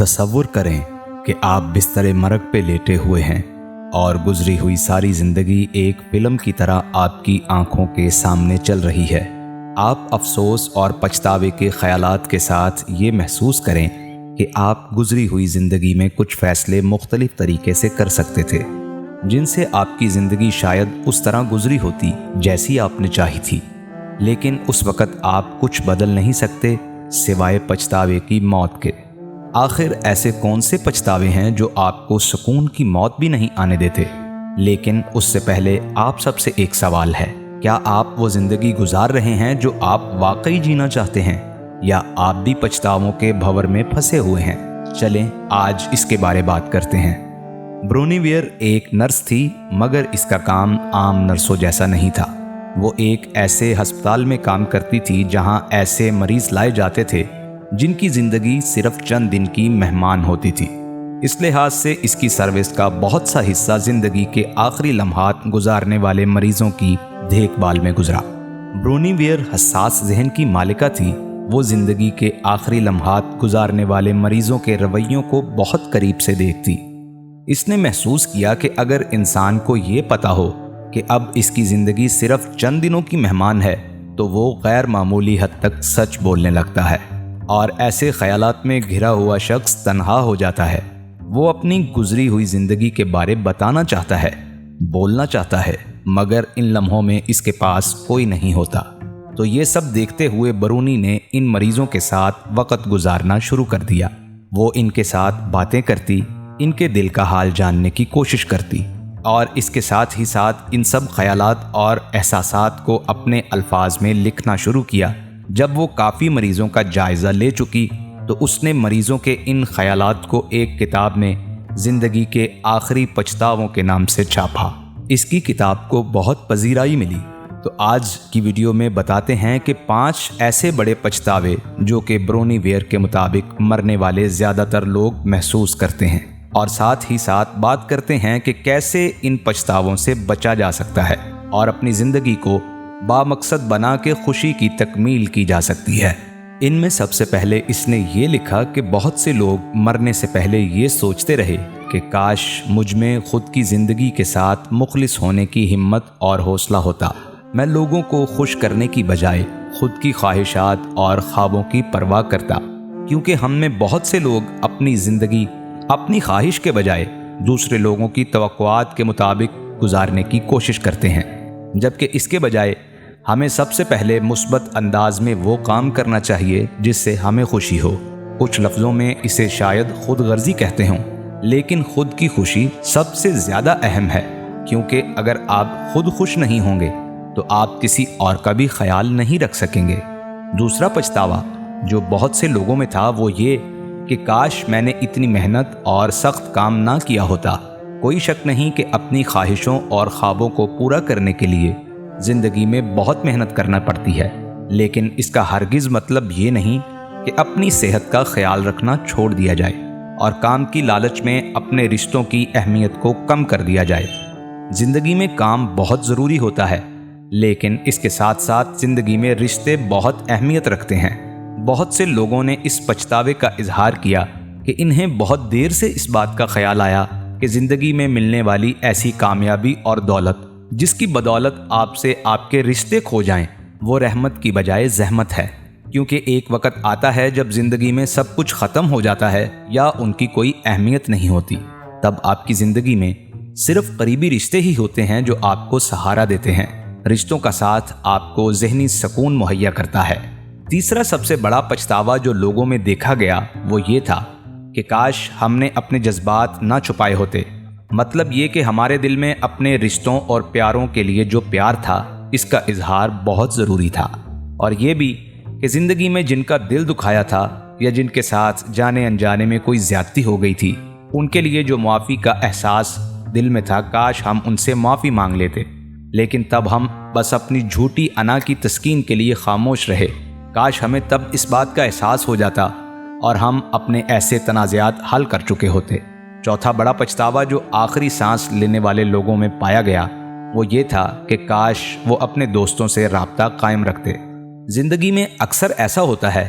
تصور کریں کہ آپ بستر مرگ پہ لیٹے ہوئے ہیں اور گزری ہوئی ساری زندگی ایک فلم کی طرح آپ کی آنکھوں کے سامنے چل رہی ہے۔ آپ افسوس اور پچھتاوے کے خیالات کے ساتھ یہ محسوس کریں کہ آپ گزری ہوئی زندگی میں کچھ فیصلے مختلف طریقے سے کر سکتے تھے، جن سے آپ کی زندگی شاید اس طرح گزری ہوتی جیسی آپ نے چاہی تھی، لیکن اس وقت آپ کچھ بدل نہیں سکتے سوائے پچھتاوے کی موت کے۔ آخر ایسے کون سے پچھتاوے ہیں جو آپ کو سکون کی موت بھی نہیں آنے دیتے؟ لیکن اس سے پہلے آپ سب سے ایک سوال ہے، کیا آپ وہ زندگی گزار رہے ہیں جو آپ واقعی جینا چاہتے ہیں، یا آپ بھی پچھتاووں کے بھنور میں پھنسے ہوئے ہیں؟ چلیں آج اس کے بارے بات کرتے ہیں۔ برونی ویئر ایک نرس تھی، مگر اس کا کام عام نرسوں جیسا نہیں تھا۔ وہ ایک ایسے ہسپتال میں کام کرتی تھی جہاں ایسے مریض لائے جاتے تھے جن کی زندگی صرف چند دن کی مہمان ہوتی تھی۔ اس لحاظ سے اس کی سروس کا بہت سا حصہ زندگی کے آخری لمحات گزارنے والے مریضوں کی دیکھ بھال میں گزرا۔ برونی ویئر حساس ذہن کی مالکہ تھی۔ وہ زندگی کے آخری لمحات گزارنے والے مریضوں کے رویوں کو بہت قریب سے دیکھتی۔ اس نے محسوس کیا کہ اگر انسان کو یہ پتا ہو کہ اب اس کی زندگی صرف چند دنوں کی مہمان ہے تو وہ غیر معمولی حد تک سچ بولنے لگتا ہے، اور ایسے خیالات میں گھرا ہوا شخص تنہا ہو جاتا ہے۔ وہ اپنی گزری ہوئی زندگی کے بارے بتانا چاہتا ہے، بولنا چاہتا ہے، مگر ان لمحوں میں اس کے پاس کوئی نہیں ہوتا۔ تو یہ سب دیکھتے ہوئے برونی نے ان مریضوں کے ساتھ وقت گزارنا شروع کر دیا۔ وہ ان کے ساتھ باتیں کرتی، ان کے دل کا حال جاننے کی کوشش کرتی، اور اس کے ساتھ ہی ساتھ ان سب خیالات اور احساسات کو اپنے الفاظ میں لکھنا شروع کیا۔ جب وہ کافی مریضوں کا جائزہ لے چکی تو اس نے مریضوں کے ان خیالات کو ایک کتاب میں زندگی کے آخری پچھتاووں کے نام سے چھاپا۔ اس کی کتاب کو بہت پذیرائی ملی۔ تو آج کی ویڈیو میں بتاتے ہیں کہ 5 ایسے بڑے پچھتاوے جو کہ برونی ویئر کے مطابق مرنے والے زیادہ تر لوگ محسوس کرتے ہیں، اور ساتھ ہی ساتھ بات کرتے ہیں کہ کیسے ان پچھتاووں سے بچا جا سکتا ہے اور اپنی زندگی کو بامقصد بنا کے خوشی کی تکمیل کی جا سکتی ہے۔ ان میں سب سے پہلے اس نے یہ لکھا کہ بہت سے لوگ مرنے سے پہلے یہ سوچتے رہے کہ کاش مجھ میں خود کی زندگی کے ساتھ مخلص ہونے کی ہمت اور حوصلہ ہوتا۔ میں لوگوں کو خوش کرنے کی بجائے خود کی خواہشات اور خوابوں کی پرواہ کرتا، کیونکہ ہم میں بہت سے لوگ اپنی زندگی اپنی خواہش کے بجائے دوسرے لوگوں کی توقعات کے مطابق گزارنے کی کوشش کرتے ہیں، جبکہ اس کے بجائے ہمیں سب سے پہلے مثبت انداز میں وہ کام کرنا چاہیے جس سے ہمیں خوشی ہو۔ کچھ لفظوں میں اسے شاید خود غرضی کہتے ہوں، لیکن خود کی خوشی سب سے زیادہ اہم ہے، کیونکہ اگر آپ خود خوش نہیں ہوں گے تو آپ کسی اور کا بھی خیال نہیں رکھ سکیں گے۔ دوسرا پچھتاوا جو بہت سے لوگوں میں تھا وہ یہ کہ کاش میں نے اتنی محنت اور سخت کام نہ کیا ہوتا۔ کوئی شک نہیں کہ اپنی خواہشوں اور خوابوں کو پورا کرنے کے لیے زندگی میں بہت محنت کرنا پڑتی ہے، لیکن اس کا ہرگز مطلب یہ نہیں کہ اپنی صحت کا خیال رکھنا چھوڑ دیا جائے اور کام کی لالچ میں اپنے رشتوں کی اہمیت کو کم کر دیا جائے۔ زندگی میں کام بہت ضروری ہوتا ہے، لیکن اس کے ساتھ ساتھ زندگی میں رشتے بہت اہمیت رکھتے ہیں۔ بہت سے لوگوں نے اس پچھتاوے کا اظہار کیا کہ انہیں بہت دیر سے اس بات کا خیال آیا کہ زندگی میں ملنے والی ایسی کامیابی اور دولت جس کی بدولت آپ سے آپ کے رشتے کھو جائیں وہ رحمت کی بجائے زحمت ہے، کیونکہ ایک وقت آتا ہے جب زندگی میں سب کچھ ختم ہو جاتا ہے یا ان کی کوئی اہمیت نہیں ہوتی۔ تب آپ کی زندگی میں صرف قریبی رشتے ہی ہوتے ہیں جو آپ کو سہارا دیتے ہیں۔ رشتوں کا ساتھ آپ کو ذہنی سکون مہیا کرتا ہے۔ تیسرا سب سے بڑا پچھتاوا جو لوگوں میں دیکھا گیا وہ یہ تھا کہ کاش ہم نے اپنے جذبات نہ چھپائے ہوتے۔ مطلب یہ کہ ہمارے دل میں اپنے رشتوں اور پیاروں کے لیے جو پیار تھا اس کا اظہار بہت ضروری تھا، اور یہ بھی کہ زندگی میں جن کا دل دکھایا تھا یا جن کے ساتھ جانے انجانے میں کوئی زیادتی ہو گئی تھی ان کے لیے جو معافی کا احساس دل میں تھا، کاش ہم ان سے معافی مانگ لیتے، لیکن تب ہم بس اپنی جھوٹی انا کی تسکین کے لیے خاموش رہے۔ کاش ہمیں تب اس بات کا احساس ہو جاتا اور ہم اپنے ایسے تنازعات حل کر چکے ہوتے۔ چوتھا بڑا پچھتاوا جو آخری سانس لینے والے لوگوں میں پایا گیا وہ یہ تھا کہ کاش وہ اپنے دوستوں سے رابطہ قائم رکھتے۔ زندگی میں اکثر ایسا ہوتا ہے